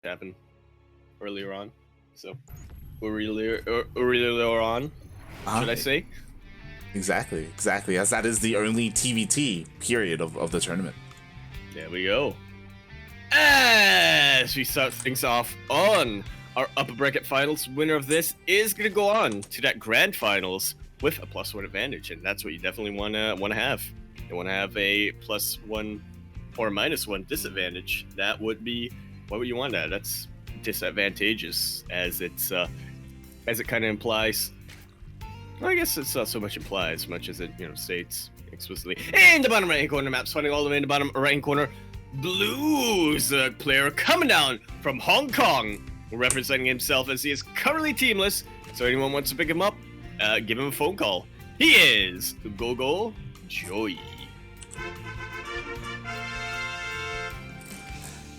happened earlier on. So earlier on, should I say? Exactly, as that is the only TVT period of the tournament. There we go. As we start things off on our upper bracket finals, winner of this is going to go on to that grand finals with a +1 advantage, and that's what you definitely want to have. You want to have a +1 or -1 disadvantage. That would be, why would you want that? That's disadvantageous, as it kind of implies. Well, I guess it's not so much implies, much as it states explicitly. In the bottom right hand corner, the map's finding all the way in the bottom right hand corner. Blues player coming down from Hong Kong, representing himself as he is currently teamless. So anyone wants to pick him up, give him a phone call. He is GogojOey.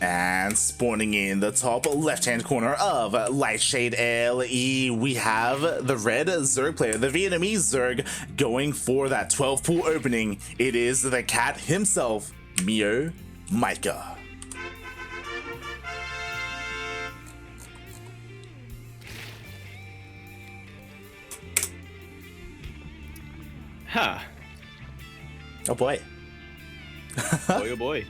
And spawning in the top left-hand corner of Lightshade LE, we have the red Zerg player, the Vietnamese Zerg, going for that 12-pool opening. It is the cat himself, MeomaikA. Huh. Oh boy. Boy, oh boy.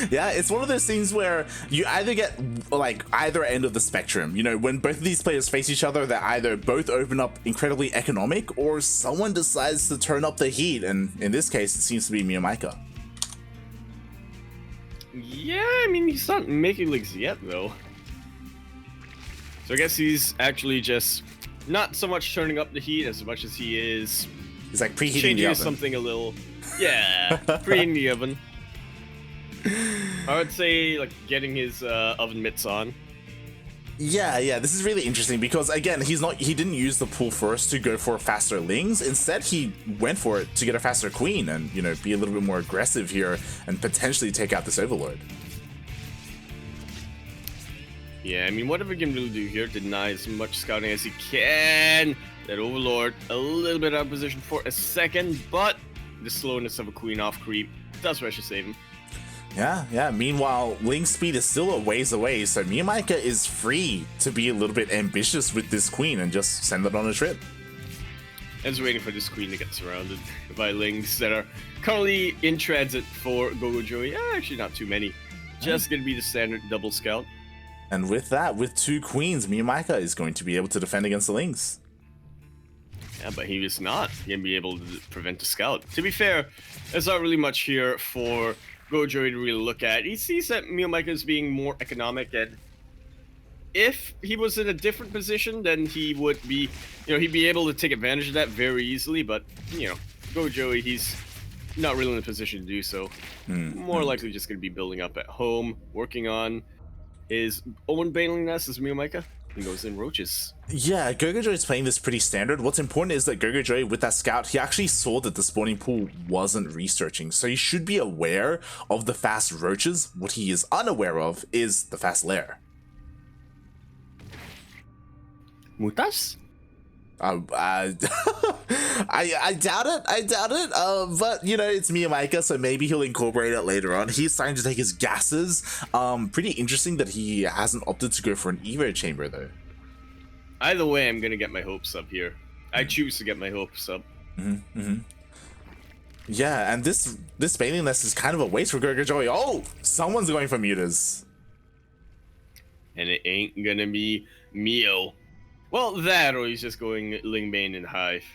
Yeah, it's one of those things where you either get like either end of the spectrum. You know, when both of these players face each other, they either both open up incredibly economic, or someone decides to turn up the heat, and in this case it seems to be MeomaikA. Yeah, I mean, he's not making leaks yet though, so I guess he's actually just not so much turning up the heat as much as he is, he's like preheating changing the oven. something a little. Yeah, preheating the oven. I would say like getting his oven mitts on. Yeah, this is really interesting because again, he didn't use the pool first to go for faster Lings. Instead, he went for it to get a faster Queen and, you know, be a little bit more aggressive here and potentially take out this Overlord. Yeah, I mean, whatever he can really do here, deny as much scouting as he can. That Overlord a little bit out of position for a second, but the slowness of a Queen off creep does rush to save him. Yeah. Meanwhile, Ling speed is still a ways away, so MeomaikA is free to be a little bit ambitious with this Queen and just send it on a trip. And just waiting for this Queen to get surrounded by Lings that are currently in transit for GogojOey. Actually, not too many. Just gonna be the standard double scout. And with that, with 2 Queens, MeomaikA is going to be able to defend against the Lings. Yeah, but he is not going to be able to prevent the scout. To be fair, there's not really much here for GogojOey to really look at. He sees that MeomaikA is being more economic, and if he was in a different position, then he would be, he'd be able to take advantage of that very easily. But, GogojOey, he's not really in a position to do so. More likely just going to be building up at home, working on his own baneling nest as MeomaikA. He goes in roaches. Yeah, GogojOey is playing this pretty standard. What's important is that GogojOey, with that scout, he actually saw that the spawning pool wasn't researching, so he should be aware of the fast roaches. What he is unaware of is the fast lair. Mutas? I doubt it. But it's MeomaikA, so maybe he'll incorporate it later on. He's starting to take his gases. Pretty interesting that he hasn't opted to go for an Evo chamber though. Either way, I'm gonna get my hopes up here. I choose to get my hopes up. Yeah, and this baneling nest is kind of a waste for GogojOey. Oh, someone's going for mutas. And it ain't gonna be Meo. Well, that, or he's just going Lingbane in Hive.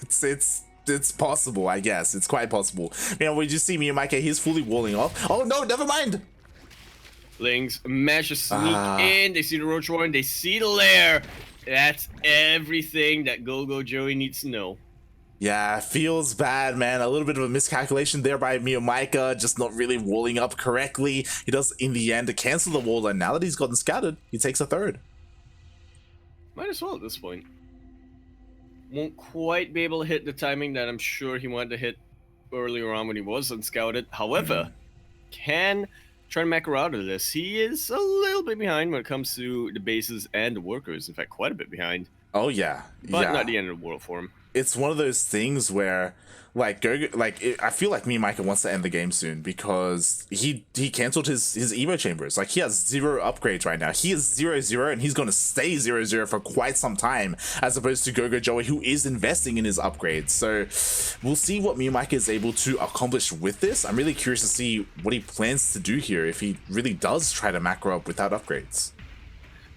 It's possible, I guess. It's quite possible. We just see MeomaikA, he's fully walling off. Oh no, never mind! Lings manage to sneak in. They see the roach warren. They see the lair. That's everything that GogojOey needs to know. Yeah, feels bad, man. A little bit of a miscalculation there by MeomaikA, just not really walling up correctly. He does, in the end, cancel the wall, and now that he's gotten scouted, he takes a third. Might as well at this point. Won't quite be able to hit the timing that I'm sure he wanted to hit earlier on when he was unscouted. However, can try to macro out of this. He is a little bit behind when it comes to the bases and the workers. In fact, quite a bit behind. Oh, yeah. But not the end of the world for him. it's one of those things where I feel like MeomaikA wants to end the game soon because he canceled his Evo chambers. Like, he has 0 upgrades right now. He is 0-0 and he's going to stay 0-0 for quite some time, as opposed to GogojOey, who is investing in his upgrades. So we'll see what MeomaikA is able to accomplish with this. I'm really curious to see what he plans to do here, if he really does try to macro up without upgrades.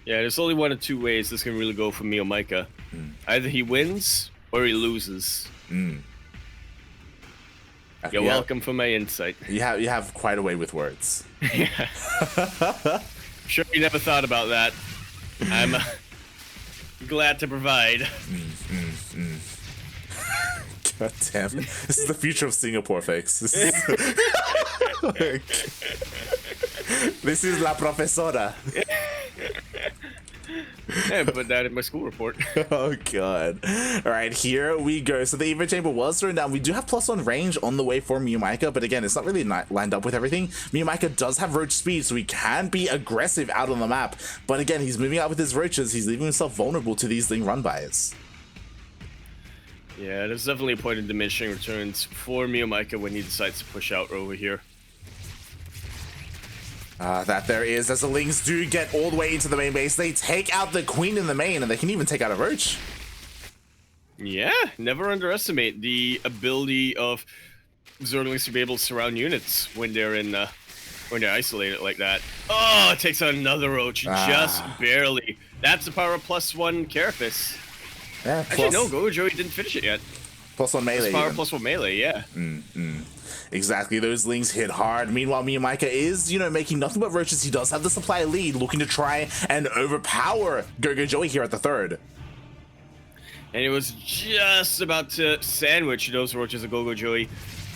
Yeah, there's only one of two ways this can really go for MeomaikA. Either he wins or he loses. You're welcome for my insight. You have quite a way with words. Yeah. Sure you never thought about that. I'm glad to provide. God damn. This is the future of Singapore, folks. This is La Profesora. Yeah, put that in my school report. Oh god. Alright, here we go. So the Evo Chamber was thrown down. We do have +1 range on the way for MeomaikA, but again, it's not really lined up with everything. MeomaikA does have roach speed, so he can be aggressive out on the map. But again, he's moving out with his roaches. He's leaving himself vulnerable to these Ling run-bys. Yeah, there's definitely a point in diminishing returns for MeomaikA when he decides to push out over here. That there is, as the Lings do get all the way into the main base. They take out the queen in the main, and they can even take out a roach. Yeah, never underestimate the ability of Zerglings to be able to surround units when they're when they're isolated like that. Oh, it takes out another roach, just barely. That's the power of +1 Carapace. Yeah, actually, no, GogojOey didn't finish it yet. +1 melee. Power +1 melee, yeah. Exactly, those Lings hit hard. Meanwhile, MeomaikA is, making nothing but roaches. He does have the supply lead, looking to try and overpower GogojOey here at the 3rd. And it was just about to sandwich those roaches of GogojOey,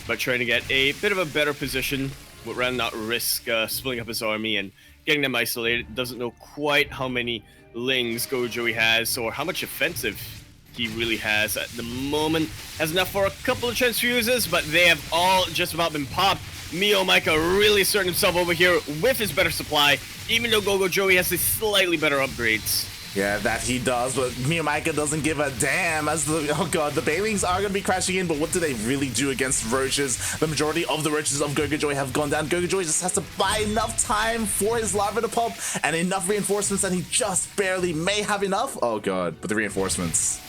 but trying to get a bit of a better position, would rather not risk splitting up his army and getting them isolated. Doesn't know quite how many Lings GogojOey has, or how much offensive he really has at the moment. Has enough for a couple of transfuses, but they have all just about been popped. MeomaikA really asserting himself over here with his better supply, even though GogojOey has the slightly better upgrades. Yeah, that he does, but MeomaikA doesn't give a damn, as oh god, the Bailings are going to be crashing in, but what do they really do against roaches? The majority of the roaches of GogojOey have gone down. GogojOey just has to buy enough time for his larva to pop, and enough reinforcements that he just barely may have enough. Oh god, but the reinforcements.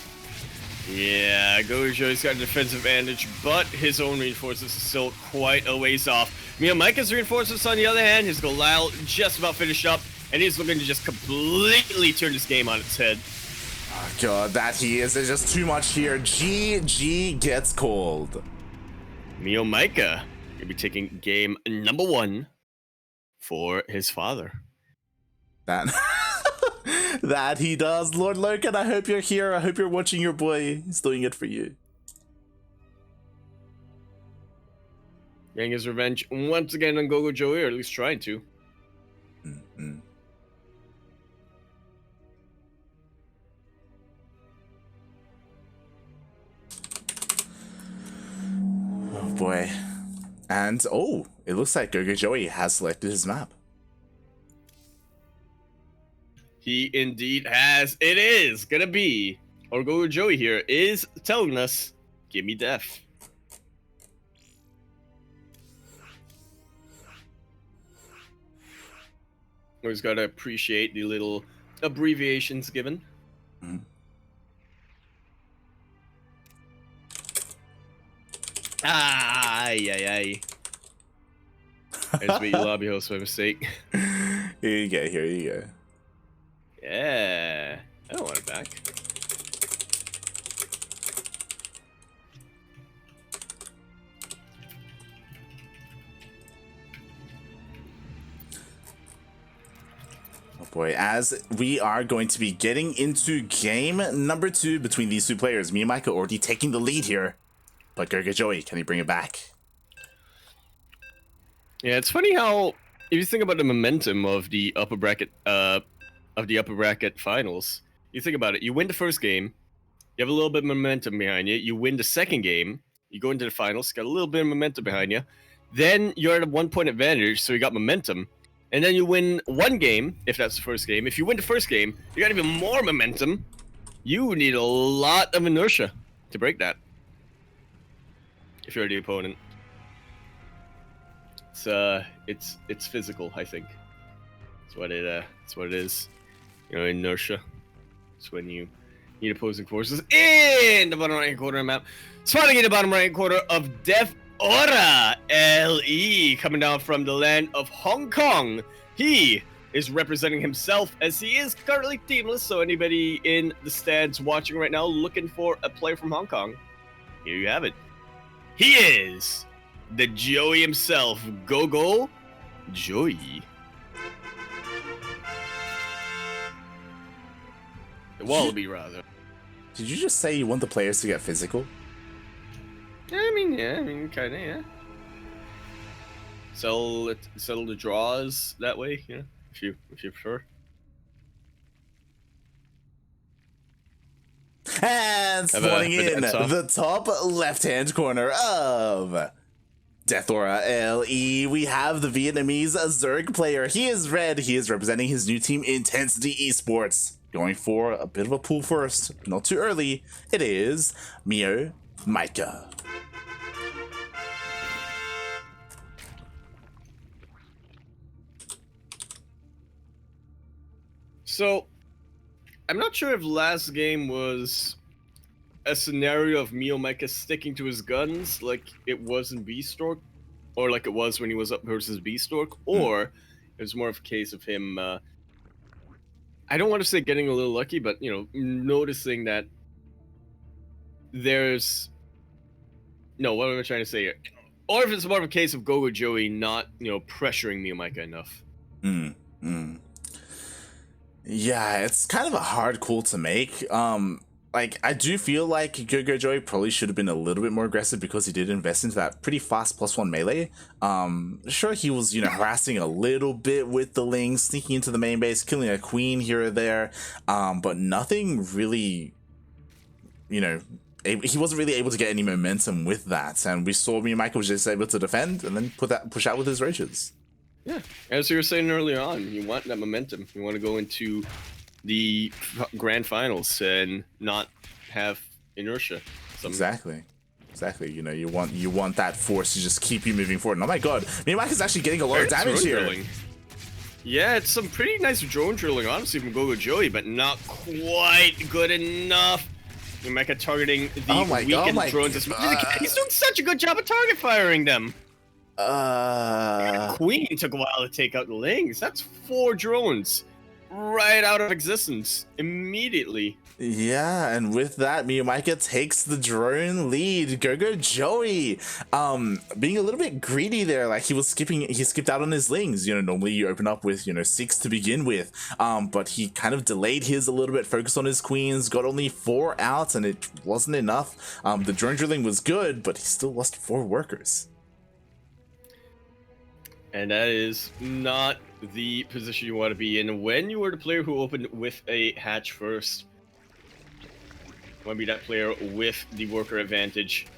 Yeah, GogojOey's got a defensive advantage, but his own reinforcements are still quite a ways off. MeomaikA's reinforcements, on the other hand, his Galal just about finished up, and he's looking to just completely turn this game on its head. Oh god, that he is. There's just too much here. GG gets called. MeomaikA will be taking game number 1 for his father. That he does. Lord Loken, I hope you're here. I hope you're watching your boy. He's doing it for you. Getting his revenge once again on GogojOey, or at least trying to. Oh boy. And it looks like GogojOey has selected his map. He indeed has. It is gonna be, or GogojOey here is telling us, give me death. Always gotta appreciate the little abbreviations given. Ay. I just made you lobby host by mistake. Here you go. Yeah, I don't want it back. Oh boy, as we are going to be getting into game number 2 between these two players. MeomaikA already taking the lead here, but GogojOey, can he bring it back? Yeah, it's funny how, if you think about the momentum of the upper bracket finals, you think about it, you win the first game, you have a little bit of momentum behind you, you win the second game, you go into the finals, got a little bit of momentum behind you, then you're at a 1-point advantage, so you got momentum, and then you win one game, if that's the first game. If you win the first game, you got even more momentum. You need a lot of inertia to break that. If you're the opponent, it's physical. I think it's what it is. You know, inertia. It's when you need opposing forces in the bottom right corner of the map. Spawning in the bottom right corner of Def Ora LE, coming down from the land of Hong Kong. He is representing himself as he is currently teamless. So anybody in the stands watching right now looking for a player from Hong Kong, here you have it. He is the Joey himself, GogojOey. The Wallaby, rather. Did you just say you want the players to get physical? I mean, kind of, yeah. Settle the draws that way, you know, if you prefer. And spawning in the top left-hand corner of Death Aura LE, we have the Vietnamese Zerg player. He is red. He is representing his new team, Intensity Esports. Going for a bit of a pull first, not too early. It is MeomaikA. So, I'm not sure if last game was a scenario of MeomaikA sticking to his guns like it was in Beastork, or like it was when he was up versus Beastork, or it was more of a case of him, I don't want to say getting a little lucky, but, you know, noticing that there's... No, what am I trying to say here? Or if it's more of a case of GogojOey not, you know, pressuring MeomaikA enough. Yeah, it's kind of a hard call to make. Like, I do feel like GogojOey probably should have been a little bit more aggressive because he did invest into that pretty fast +1 melee. Sure, he was, you know, harassing a little bit with the Lings, sneaking into the main base, killing a queen here or there, but nothing really, you know, he wasn't really able to get any momentum with that. And we saw MeomaikA was just able to defend and then push out with his roaches. Yeah, as you were saying earlier on, you want that momentum. You want to go into the grand finals and not have inertia. Exactly. You know, you want that force to just keep you moving forward. And oh my god, MeomaikA's actually getting a lot of damage here. Drilling. Yeah, it's some pretty nice drone drilling, honestly, from GogojOey, but not quite good enough. MeomaikA targeting the weakened drones as much as he can. He's doing such a good job of target firing them. Queen took a while to take out the Lings. That's 4 drones right out of existence immediately. Yeah, and with that, MeomaikA takes the drone lead. GogojOey, being a little bit greedy there. Like he skipped out on his Lings. You know, normally you open up with, you know, 6 to begin with. But he kind of delayed his a little bit, focused on his queens, got only 4 out, and it wasn't enough. The drone drilling was good, but he still lost 4 workers. And that is not the position you want to be in when you are the player who opened with a hatch first. You want to be that player with the worker advantage.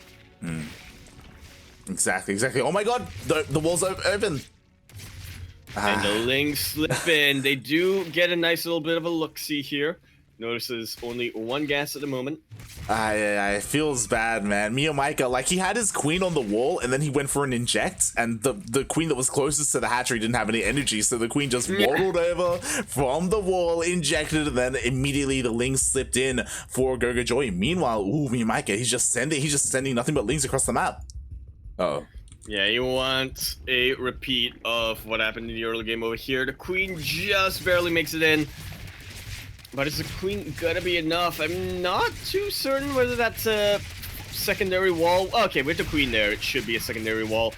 Exactly. Oh my god, the wall's open. And the Lings slip in. They do get a nice little bit of a look-see here. Notices only 1 gas at the moment. It feels bad, man. MeomaikA, like, he had his queen on the wall, and then he went for an inject, and the queen that was closest to the hatchery didn't have any energy, so the queen just waddled over from the wall, injected, and then immediately the Lings slipped in for GogojOey. Meanwhile, MeomaikA, he's just sending nothing but Lings across the map. Oh. Yeah, you want a repeat of what happened in the early game over here. The queen just barely makes it in. But is the queen gonna be enough? I'm not too certain whether that's a secondary wall. Okay, with the queen there, it should be a secondary wall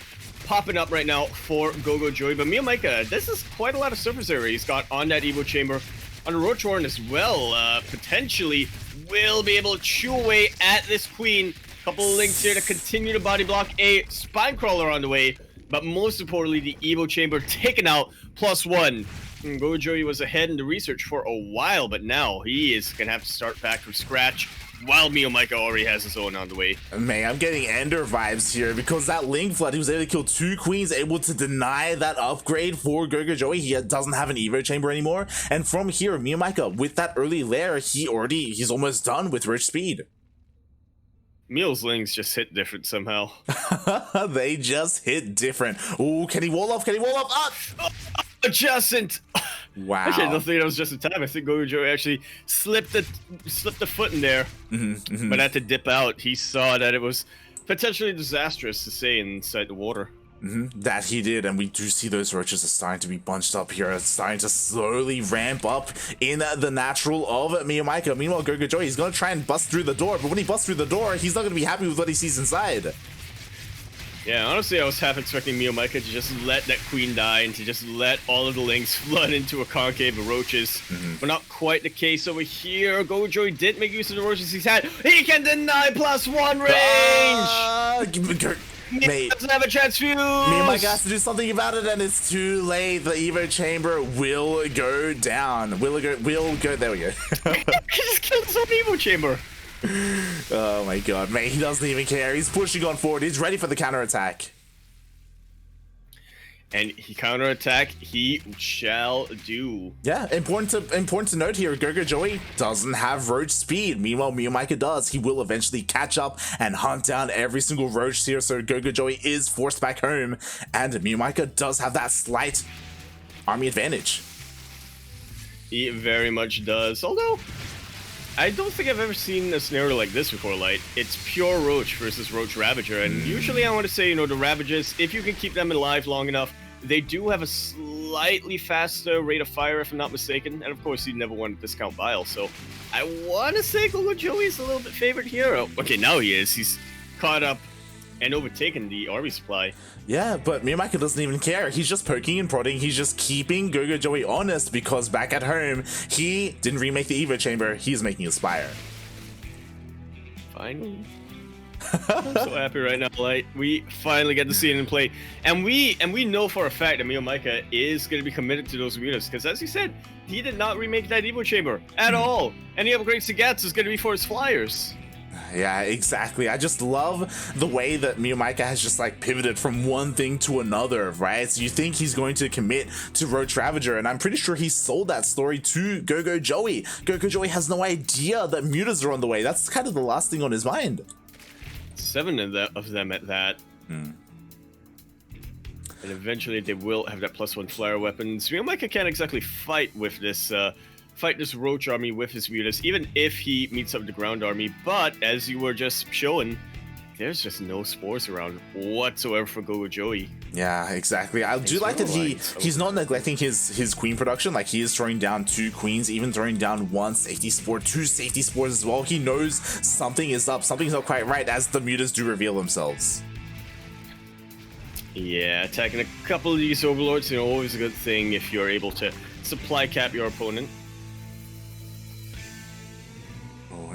popping up right now for GogojOey. But MeomaikA, this is quite a lot of surface area he's got on that Evo chamber. On the Roach Horn as well, potentially will be able to chew away at this queen. Couple of Lings here to continue to body block. A spine crawler on the way, but most importantly, the Evo chamber taken out +1. GogojOey was ahead in the research for a while, but now he is gonna have to start back from scratch while MeomaikA already has his own on the way. Man, I'm getting Ender vibes here because that Ling Flood, he was able to kill 2 queens, able to deny that upgrade for GogojOey. He doesn't have an Evo chamber anymore, and from here, MeomaikA, with that early lair, he's almost done with Rich Speed. Meow's Lings just hit different somehow. They just hit different. Ooh, can he wall off? Can he wall off? Ah! Adjacent. Wow. Actually, I don't think that was just in time. I think GogojOey actually slipped the foot in there, but had to dip out. He saw that it was potentially disastrous to stay inside the water. That he did, and we do see those roaches are starting to be bunched up here. It's starting to slowly ramp up in the natural of MeomaikA. Meanwhile, GogojOey, he's going to try and bust through the door, but when he busts through the door, he's not going to be happy with what he sees inside. Yeah, honestly, I was half expecting MeomaikA to just let that queen die and to just let all of the lings flood into a concave of roaches. But not quite the case over here. GogojOey did make use of the roaches he's had. He can deny +1 range! Mate, doesn't have a transfuse! MeomaikA has to do something about it, and it's too late. The Evo chamber will go down. Will go. There we go. He just killed his own Evo chamber. Oh my god, mate, he doesn't even care. He's pushing on forward. He's ready for the counterattack. And he counterattack, he shall do. Yeah, important to note here, GogojOey doesn't have roach speed. Meanwhile, MeomaikA does. He will eventually catch up and hunt down every single roach here, so GogojOey is forced back home, and MeomaikA does have that slight army advantage. He very much does, although I don't think I've ever seen a scenario like this before, Light. It's pure Roach versus Roach Ravager, and usually I want to say, the Ravagers, if you can keep them alive long enough, they do have a slightly faster rate of fire, if I'm not mistaken, and of course you never want to discount Vile, so I want to say GogojOey is a little bit favored here. Oh, okay, now he is. He's caught up and overtaken the army supply. Yeah, but MeomaikA doesn't even care. He's just poking and prodding. He's just keeping GogojOey honest, because back at home, he didn't remake the Evo chamber. He's making a Spire. Finally. I'm so happy right now, Light. We finally get to see it in play. And we know for a fact that MeomaikA is going to be committed to those mutas, because as you said, he did not remake that Evo chamber at all. Any upgrades he gets is going to be for his flyers. Yeah, exactly. I just love the way that MeomaikA has just like pivoted from one thing to another, right? So you think he's going to commit to Roach Ravager, and I'm pretty sure he sold that story to GogojOey. GogojOey has no idea that mutas are on the way. That's kind of the last thing on his mind. 7 of them at that. And eventually they will have that +1 flare weapons. MeomaikA can't exactly fight with this Roach army with his mutas, even if he meets up with the ground army, but as you were just showing, there's just no spores around whatsoever for GogojOey. Yeah, exactly. I do like that he's not neglecting his queen production. Like, he is throwing down 2 queens, even throwing down 1 safety spore, 2 safety spores as well. He knows something is up, something's not quite right, as the mutas do reveal themselves. Yeah, attacking a couple of these overlords, always a good thing if you're able to supply cap your opponent.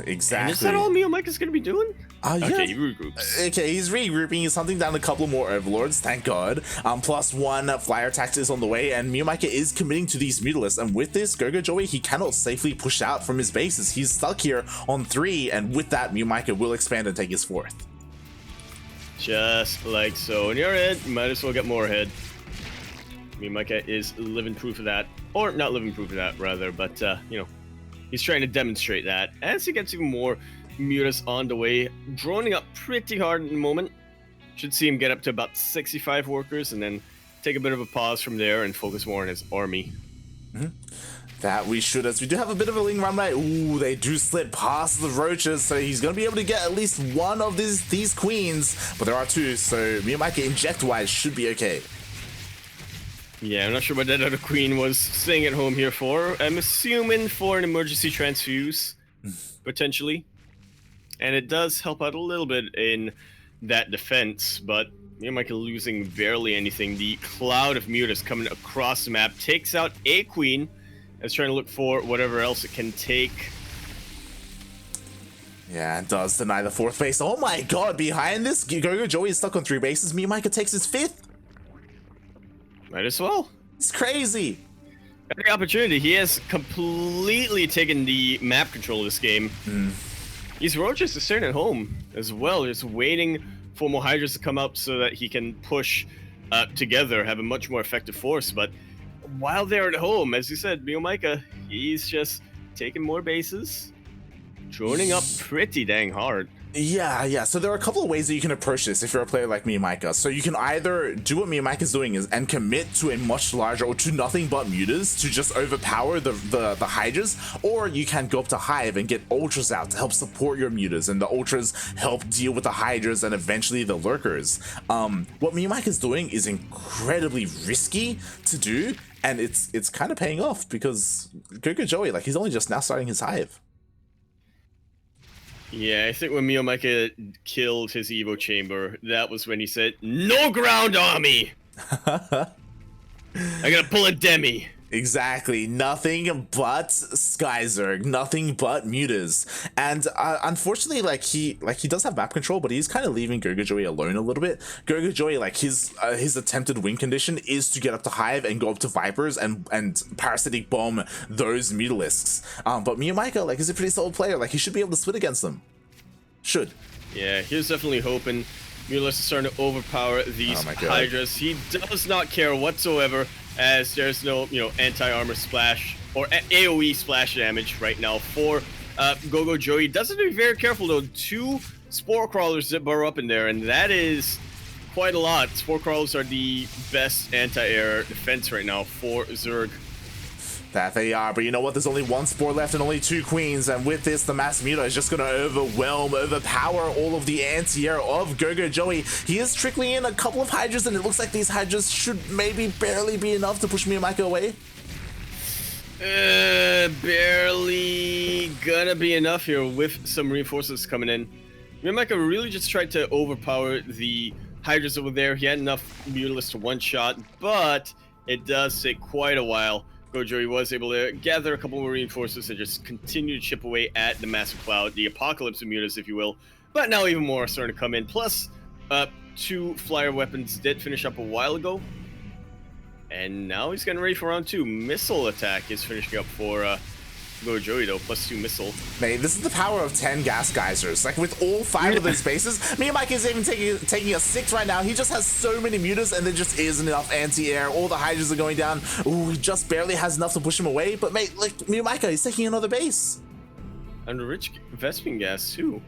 Exactly. And is that all MeomaikA's going to be doing? Yeah. Okay, he regroups. Okay, he's regrouping. He's hunting down a couple more overlords, thank god. +1 flyer attack is on the way, and MeomaikA is committing to these mutalisks. And with this, GogojOey, he cannot safely push out from his bases. He's stuck here on 3, and with that, MeomaikA will expand and take his 4th. Just like so. And you're in. You might as well get more ahead. MeomaikA is living proof of that. Or not living proof of that, rather, but, he's trying to demonstrate that as he gets even more mutas on the way, droning up pretty hard in the moment. Should see him get up to about 65 workers and then take a bit of a pause from there and focus more on his army. That we should, as we do have a bit of a ling run right. Ooh, they do slip past the roaches, so he's gonna be able to get at least one of these queens, but there are 2, so MeomaikA inject wise should be okay. Yeah, I'm not sure what that other queen was staying at home here for. I'm assuming for an emergency transfuse, potentially. And it does help out a little bit in that defense, but MeomaikA losing barely anything. The cloud of mutas coming across the map takes out a queen. It's trying to look for whatever else it can take. Yeah, it does deny the 4th base. Oh my god, behind this, GogojOey is stuck on 3 bases. MeomaikA takes his 5th. Might as well. It's crazy. Every opportunity. He has completely taken the map control of this game. These roaches are sitting at home as well, just waiting for more hydras to come up so that he can push together, have a much more effective force. But while they're at home, as you said, MeomaikA, he's just taking more bases, droning up pretty dang hard. Yeah. So there are a couple of ways that you can approach this if you're a player like MeomaikA. So you can either do what MeomaikA is doing and commit to a much larger or to nothing but mutas to just overpower the Hydras, or you can go up to Hive and get Ultras out to help support your mutas, and the Ultras help deal with the Hydras and eventually the Lurkers. What MeomaikA is doing is incredibly risky to do, and it's kind of paying off because GogojOey, like, he's only just now starting his Hive. Yeah, I think when MeomaikA killed his Evo chamber, that was when he said, "No ground army! I gotta pull a Demi." Exactly, nothing but Skyzerg, nothing but mutas, and unfortunately, like he does have map control, but he's kind of leaving GogojOey alone a little bit. GogojOey, like his attempted win condition is to get up to Hive and go up to Vipers and parasitic bomb those Mutalisks. But MeomaikA, like, is a pretty solid player. Like, he should be able to split against them. Should. Yeah, he was definitely hoping. Mutalisk is starting to overpower these Hydras. He does not care whatsoever, as there's no, anti-armor splash or AoE splash damage right now for GogojOey. Does have to be very careful though. 2 Spore Crawlers that burrow up in there, and that is quite a lot. Spore Crawlers are the best anti-air defense right now for Zerg. That they are, but you know what? There's only 1 Spore left and only 2 Queens, and with this, the Mass Muta is just going to overpower all of the anti-air of GogojOey. He is trickling in a couple of Hydras, and it looks like these Hydras should maybe barely be enough to push MeomaikA away. Barely gonna be enough here with some reinforcements coming in. MeomaikA really just tried to overpower the Hydras over there. He had enough Mutalisks to one-shot, but it does take quite a while. GogojOey was able to gather a couple more reinforcements and just continue to chip away at the massive cloud, the apocalypse of mutas, if you will. But now even more are starting to come in. Plus, 2 flyer weapons did finish up a while ago. And now he's getting ready for round 2. Missile attack is finishing up for GogojOey though, +2 missile. Mate, this is the power of 10 gas geysers. Like, with all 5 of those bases, MeomaikA is even taking a 6 right now. He just has so many mutas, and there just isn't enough anti-air. All the Hydras are going down. Ooh, he just barely has enough to push him away. But mate, like, MeomaikA, he's taking another base. And rich Vespene gas too.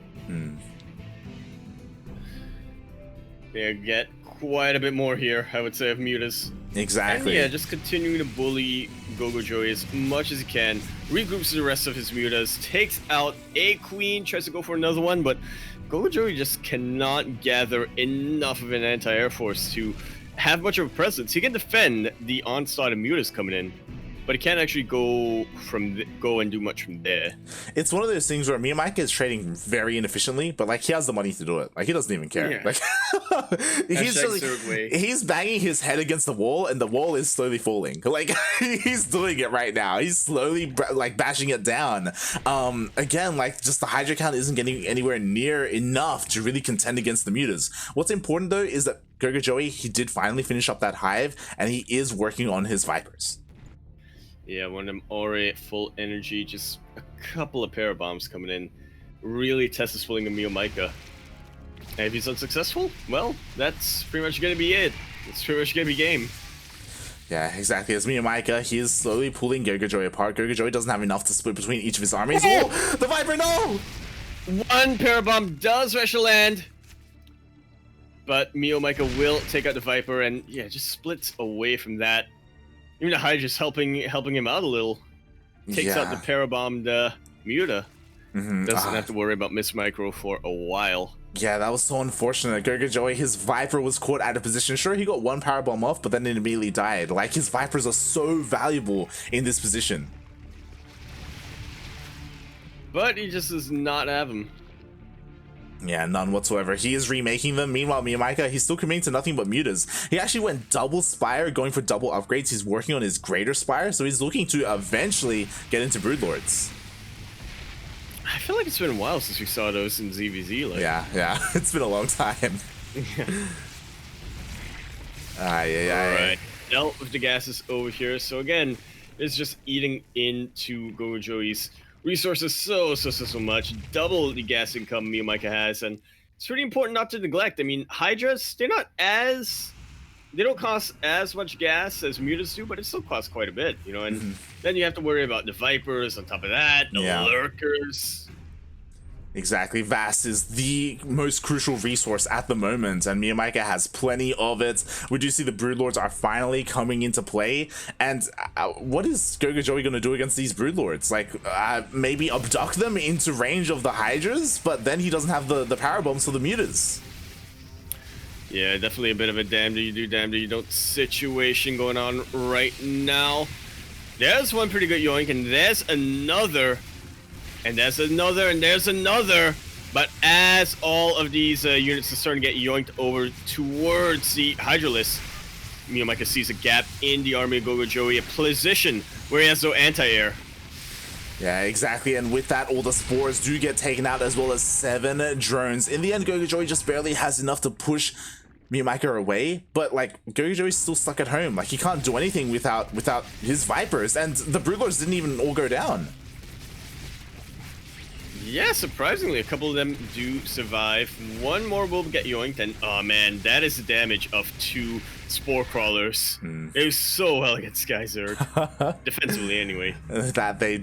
Yeah, get quite a bit more here, I would say, of mutas. Exactly. And yeah, just continuing to bully GogojOey as much as he can. Regroups the rest of his mutas, takes out a queen, tries to go for another one, but GogojOey just cannot gather enough of an anti-air force to have much of a presence. He can defend the onslaught of mutas coming in, but he can't actually go and do much from there. It's one of those things where MeomaikA is trading very inefficiently, but like, he has the money to do it. Like, he doesn't even care. Yeah. Like, he's banging his head against the wall, and the wall is slowly falling. Like, he's doing it right now. He's slowly like bashing it down. Again, like, just the Hydra count isn't getting anywhere near enough to really contend against the mutas. What's important though is that GogojOey, he did finally finish up that Hive, and he is working on his Vipers. Yeah, one of them already at full energy, just a couple of para bombs coming in. Really test is pulling a MeomaikA. And if he's unsuccessful, well, that's pretty much gonna be it. It's pretty much gonna be game. Yeah, exactly. As MeomaikA, he is slowly pulling GogojOey apart. GogojOey doesn't have enough to split between each of his armies. Oh, the Viper, no! 1 para bomb does rush a land, but MeomaikA will take out the Viper, and yeah, just splits away from that. Even the Hydra's helping him out a little. Takes out the parabombed Muta. Doesn't have to worry about Miss Micro for a while. Yeah, that was so unfortunate. GogojOey, his Viper was caught out of position. Sure, he got 1 power bomb off, but then it immediately died. Like, his Vipers are so valuable in this position. But he just does not have them. Yeah, none whatsoever. He is remaking them. Meanwhile, MeomaikA, he's still committing to nothing but mutas. He actually went double Spire, going for double upgrades. He's working on his Greater Spire, so he's looking to eventually get into Broodlords. I feel like it's been a while since we saw those in ZvZ. Like. Yeah, it's been a long time. Alright, dealt with the gases over here. So again, it's just eating into GogojOey's resources so much. Double the gas income MeomaikA has, and it's pretty important not to neglect. I mean, Hydras, they don't cost as much gas as mutas do, but it still costs quite a bit, you know, and then you have to worry about the Vipers on top of that, the Lurkers. Exactly, Vast is the most crucial resource at the moment, and MeomaikA has plenty of it. We do see the Broodlords are finally coming into play, and what is GogojOey going to do against these Broodlords? Like, maybe abduct them into range of the Hydras, but then he doesn't have the power bombs for the Mutas. Yeah, definitely a bit of a damned you do, damned you don't situation going on right now. There's one pretty good yoink, and there's another. And there's another, and there's another. But as all of these units are starting to get yoinked over towards the Hydralisk, MeomaikA sees a gap in the army of GogojOey, a position where he has no anti-air. Yeah, exactly, and with that, all the spores do get taken out, as well as 7 drones. In the end, GogojOey just barely has enough to push MeomaikA away, but like GogojOey's still stuck at home. Like, he can't do anything without his Vipers, and the Broodlords didn't even all go down. Yeah, surprisingly, a couple of them do survive. One more will get yoinked, and oh man, that is the damage of 2 spore crawlers. It was so well against Skyzerg. Defensively, anyway. That they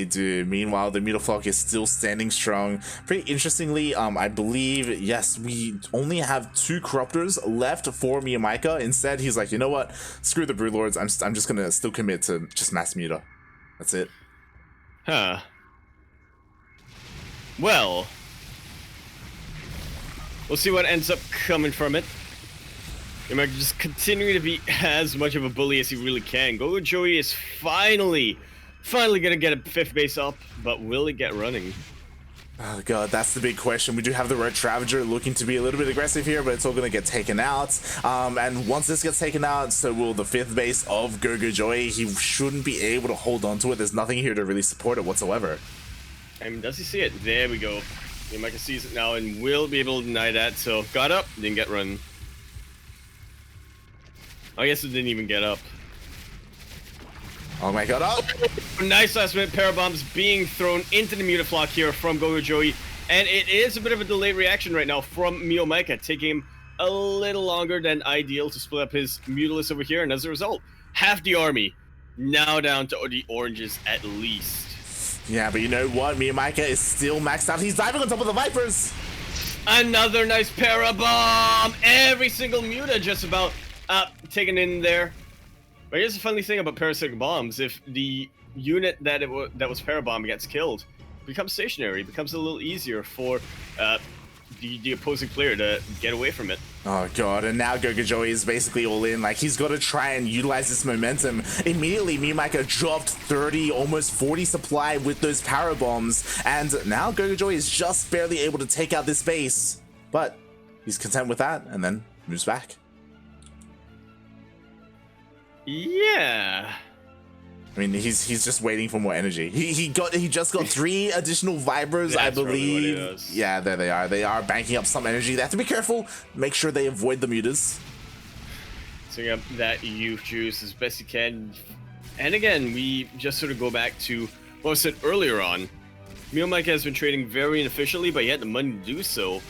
do. Meanwhile, the Mutaflock is still standing strong. Pretty interestingly, I believe, yes, we only have 2 Corruptors left for MeomaikA. Instead, he's like, you know what? Screw the Broodlords. I'm just gonna still commit to just mass Muta. That's it. Huh. Well, we'll see what ends up coming from it. MeomaikA just continuing to be as much of a bully as he really can. GogojOey is finally gonna get a 5th base up, but will it get running? Oh god, that's the big question. We do have the Road Ravager looking to be a little bit aggressive here, but it's all going to get taken out. And once this gets taken out, so will the 5th base of GogojOey. He shouldn't be able to hold on to it. There's nothing here to really support it whatsoever. I mean, does he see it? There we go. MeomaikA sees it now and will be able to deny that. So, got up, didn't get run. I guess it didn't even get up. Oh my god, oh! Nice last minute parabombs being thrown into the Mutaflock here from GogojOey. And it is a bit of a delayed reaction right now from MeomaikA, taking him a little longer than ideal to split up his Mutalisk over here. And as a result, half the army now down to the oranges at least. Yeah, but you know what? MeomaikA is still maxed out. He's diving on top of the Vipers. Another nice parabomb. Every single Muta just about taken in there. But here's the funny thing about parasitic bombs: if the unit that was parabomb gets killed, it becomes stationary. It becomes a little easier for the opposing player to get away from it. Oh god, and now GogojOey is basically all in. Like, he's got to try and utilize this momentum. Immediately, MeomaikA dropped 30, almost 40 supply with those power bombs, and now GogojOey is just barely able to take out this base. But he's content with that, and then moves back. Yeah. I mean, he's just waiting for more energy. He just got 3 additional Vipers, I believe. Really what it is. Yeah, there they are. They are banking up some energy. They have to be careful. Make sure they avoid the Mutas. Setting up that youth juice as best you can. And again, we just sort of go back to what I said earlier on. MeomaikA has been trading very inefficiently, but he had the money to do so.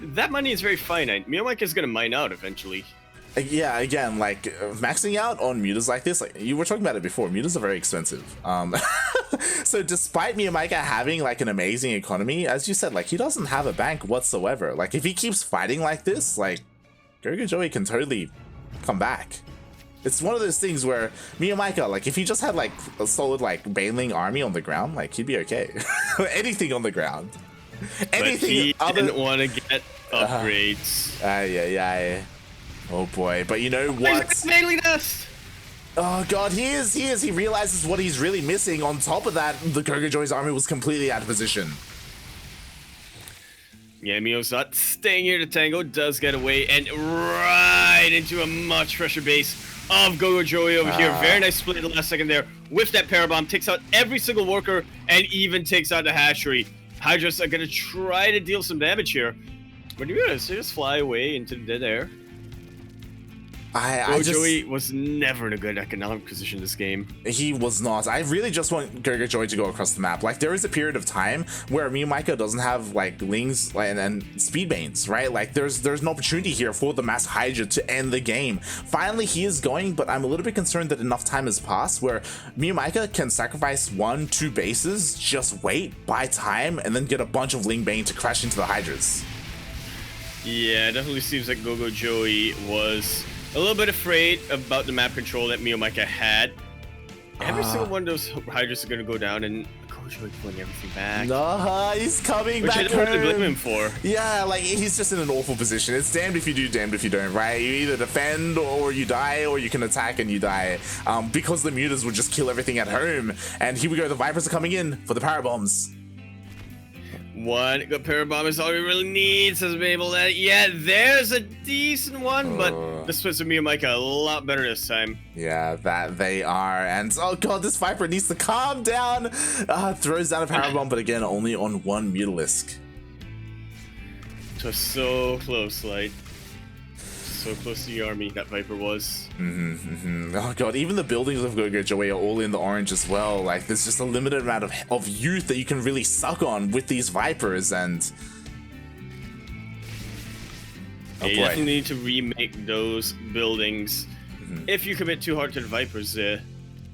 That money is very finite. MeomaikA is going to mine out eventually. Yeah, again, like, maxing out on Mutas like this, like, you were talking about it before, Mutas are very expensive. So despite MeomaikA having, like, an amazing economy, as you said, like, he doesn't have a bank whatsoever. Like, if he keeps fighting like this, like, GogojOey can totally come back. It's one of those things where MeomaikA, like, if he just had, like, a solid, like, Baneling army on the ground, like, he'd be okay. Anything on the ground. Anything but he other... didn't want to get upgrades. Yeah. Oh boy, but you know what? Oh god, he is. He realizes what he's really missing. On top of that, the GogojOey's army was completely out of position. Yeah, Mio's not staying here to tango, does get away, and right into a much fresher base of GogojOey over here. Very nice split in the last second there. With that parabomb, takes out every single worker, and even takes out the hatchery. Hydras are gonna try to deal some damage here. But you guys just fly away into the dead air. GogojOey was never in a good economic position this game. He was not. I really just want GogojOey to go across the map. Like, there is a period of time where MeomaikA doesn't have like Lings and Speed Banes, right? Like, there's an opportunity here for the Mass Hydra to end the game. Finally, he is going, but I'm a little bit concerned that enough time has passed where MeomaikA can sacrifice 1-2 bases, just wait, buy time, and then get a bunch of Ling Bane to crash into the Hydras. Yeah, it definitely seems like GogojOey was a little bit afraid about the map control that MeomaikA had. Every single one of those Hydras are going to go down, and GogojOey pulling everything back. Nah, he's coming Which back I don't home. really blame him for. Yeah, like, he's just in an awful position. It's damned if you do, damned if you don't, right? You either defend or you die, or you can attack and you die. Because the mutas would just kill everything at home. And here we go, the Vipers are coming in for the Parabombs. One good Parabomb is all we really need, says Mabel. Yeah, there's a decent one, but this puts MeomaikA a lot better this time. Yeah, that they are. And oh god, this Viper needs to calm down. Throws down a Parabomb, but again, only on one Mutalisk. Just so close, like. So close to the army that Viper was. Oh god, even the buildings of GogojOey are all in the orange as well. Like, there's just a limited amount of youth that you can really suck on with these Vipers, and yeah, you definitely need to remake those buildings if you commit too hard to the Vipers there.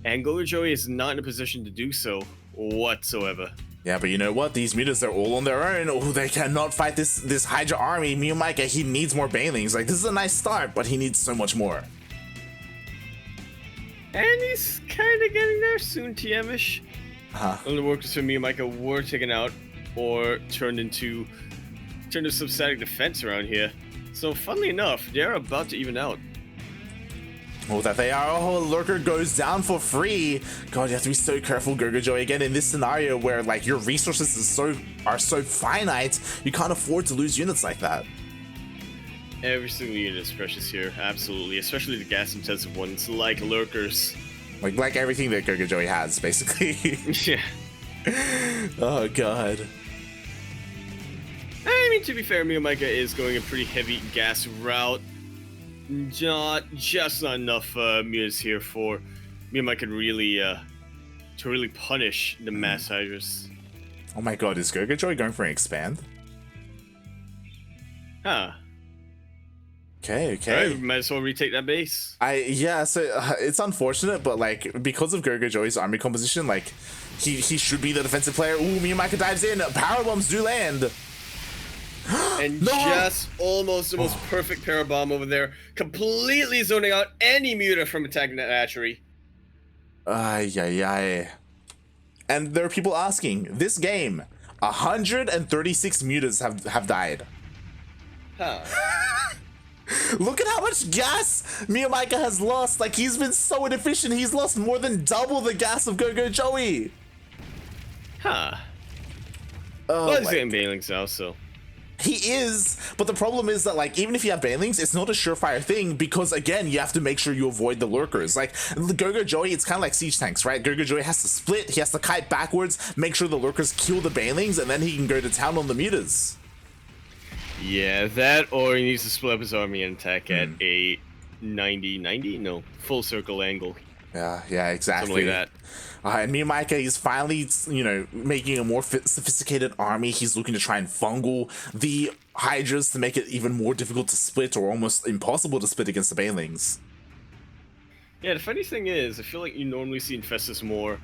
And GogojOey is not in a position to do so whatsoever. yeah, but you know what? These mutas are all on their own. Oh, they cannot fight this Hydra army. MeomaikA, he needs more Banelings. Like, this is a nice start, but he needs so much more. And he's kind of getting there soon, TM-ish. All the workers from MeomaikA were taken out or turned into some static defense around here. So, funnily enough, they're about to even out. Oh, that they are. Oh, Lurker goes down for free. God, you have to be so careful, GogojOey. Again, in this scenario where, like, your resources are so finite, you can't afford to lose units like that. Every single unit is precious here, absolutely. Especially the gas-intensive ones, like Lurkers. Like everything that GogojOey has, basically. Yeah. Oh, God. I mean, to be fair, MeomaikA is going a pretty heavy gas route. Not enough mutas here for MeomaikA to really punish the Mass Hydras. Oh my god, is GogojOey going for an expand? Huh. Okay. Alright, might as well retake that base. Yeah, so it's unfortunate, but like, because of GogojOey's army composition, like, he should be the defensive player. Ooh, MeomaikA dives in. Parabombs do land. And just almost the most perfect Parabomb over there, completely zoning out any muta from attacking that hatchery. Ay. And there are people asking, this game, 136 mutas have died. Huh. Look at how much gas MeomaikA has lost. Like, he's been so inefficient. He's lost more than double the gas of GogojOey. Huh. Oh, well, he's getting Banelings now, so. He is, but the problem is that, like, even if you have Banelings, it's not a surefire thing because, again, you have to make sure you avoid the Lurkers. Like, the GogojOey, it's kind of like siege tanks, right? GogojOey has to split, he has to kite backwards, make sure the Lurkers kill the Banelings, and then he can go to town on the mutas. Yeah, that, or he needs to split up his army and attack at a 90, no, full circle angle. Yeah, exactly. Something like that. And MeomaikA is finally, making a more sophisticated army. He's looking to try and fungal the Hydras to make it even more difficult to split or almost impossible to split against the Banelings. Yeah, the funny thing is, I feel like you normally see Infestus more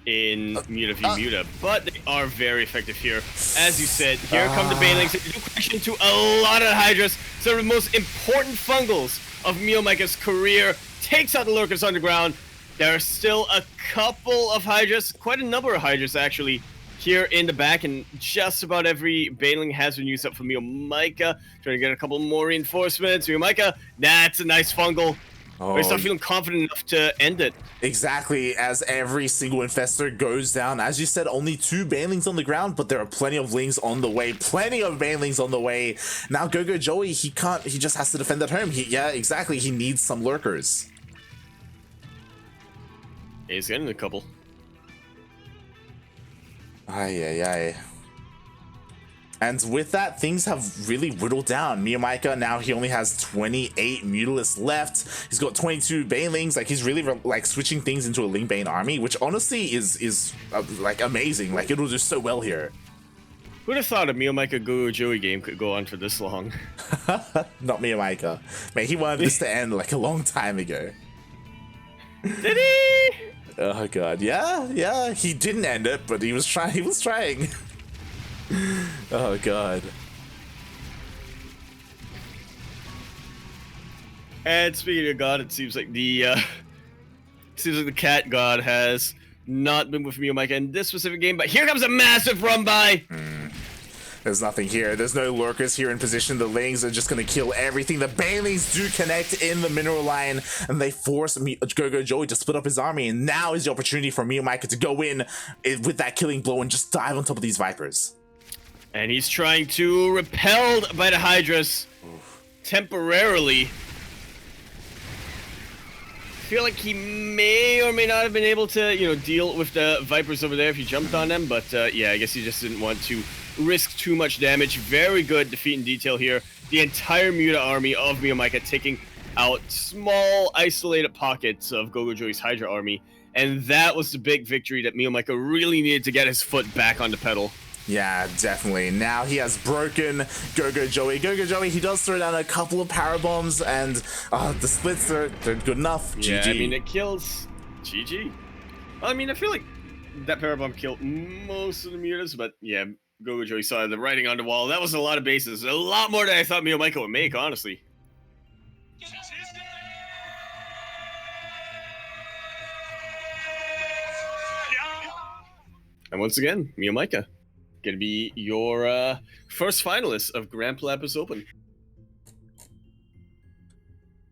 in Muta v Muta, but they are very effective here. As you said, here come the Banelings. They do crash into a lot of Hydras. Some of the most important fungals of MeomaikA's career. Takes out the Lurkers underground. There are still a couple of Hydras, quite a number of Hydras actually, here in the back, and just about every Baneling has been used up for MeomaikA. Trying to get a couple more reinforcements. MeomaikA, that's a nice fungal. They start feeling confident enough to end it. Exactly, as every single infestor goes down. As you said, only 2 Banelings on the ground, but there are plenty of Lings on the way. Plenty of Banelings on the way. Now GogojOey, he just has to defend at home. Yeah, exactly, he needs some Lurkers. He's getting a couple. Ay. And with that, things have really whittled down. MeomaikA, now he only has 28 Mutalisks left. He's got 22 Banelings. Like, he's really like switching things into a Ling Bane army, which honestly is like amazing. Like, it'll do so well here. Who'd have thought a MeomaikA GogojOey game could go on for this long? Not MeomaikA. Man, he wanted this to end like a long time ago. Did he? Oh god, yeah, he didn't end it, but he was trying. Oh god. And speaking of god, it seems like the cat god has not been with MeomaikA in this specific game, but here comes a massive run by. There's nothing here. There's no lurkers here in position. The Lings are just going to kill everything. The Banelings do connect in the mineral line, and they force GogojOey to split up his army. And now is the opportunity for MeomaikA to go in with that killing blow and just dive on top of these Vipers. And he's trying to repelled by the Hydras temporarily. I feel like he may or may not have been able to, you know, deal with the Vipers over there if he jumped on them. But yeah, I guess he just didn't want to risk too much damage. Very good defeat in detail here. The entire Muta army of MeomaikA taking out small isolated pockets of GogojOey's Hydra army. And that was the big victory that MeomaikA really needed to get his foot back on the pedal. Yeah, definitely. Now he has broken GogojOey. GogojOey, he does throw down a couple of power bombs, and the splits, they're good enough. Yeah, GG. I mean, it kills GG. I mean, I feel like that power bomb killed most of the mutas, but yeah, GogojOey saw the writing on the wall. That was a lot of bases. A lot more than I thought MeomaikA would make, honestly. And once again, MeomaikA gonna be your first finalist of Grand Platypus Open.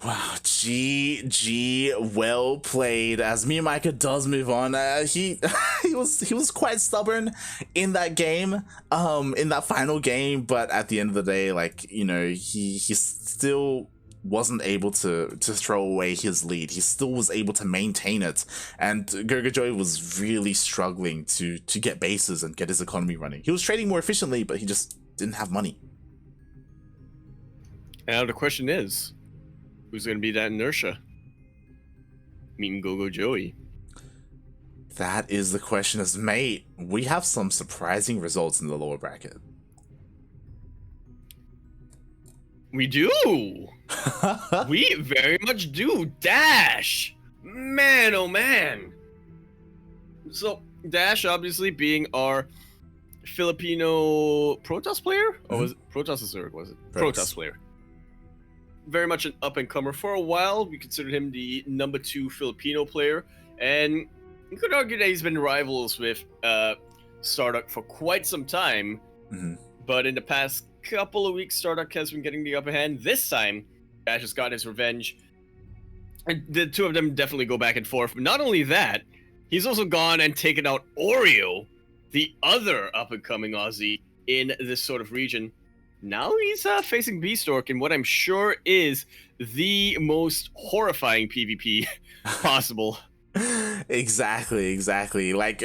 Wow, GG, well played. As MeomaikA does move on, he was quite stubborn in that game, in that final game. But at the end of the day, like, you know, he still wasn't able to throw away his lead. He still was able to maintain it, and GogojOey was really struggling to get bases and get his economy running. He was trading more efficiently, but he just didn't have money. Now the question is, who's going to be that inertia? Meeting GogojOey. That is the question, as mate, we have some surprising results in the lower bracket. We do! We very much do! Dash! Man, oh man! So, Dash obviously being our Filipino Protoss player? Or was it Protoss or Zerg, was it? Protoss player. Very much an up-and-comer. For a while, we considered him the number 2 Filipino player, and you could argue that he's been rivals with Starduck for quite some time, but in the past couple of weeks, Starduck has been getting the upper hand. This time, Dash has got his revenge, and the two of them definitely go back and forth. But not only that, he's also gone and taken out Oreo, the other up-and-coming Aussie in this sort of region. Now he's facing Beastork in what I'm sure is the most horrifying PvP possible. Exactly. Like,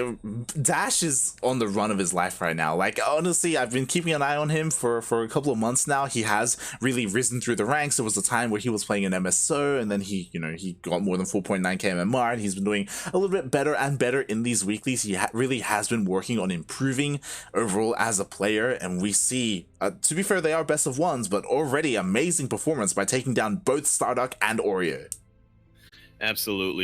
Dash is on the run of his life right now. Like, honestly, I've been keeping an eye on him for a couple of months now. He has really risen through the ranks. There was a time where he was playing an MSO, and then he got more than 4.9k MMR, and he's been doing a little bit better and better in these weeklies. He really has been working on improving overall as a player, and we see, to be fair, they are best of ones, but already amazing performance by taking down both Starduck and Oreo. Absolutely.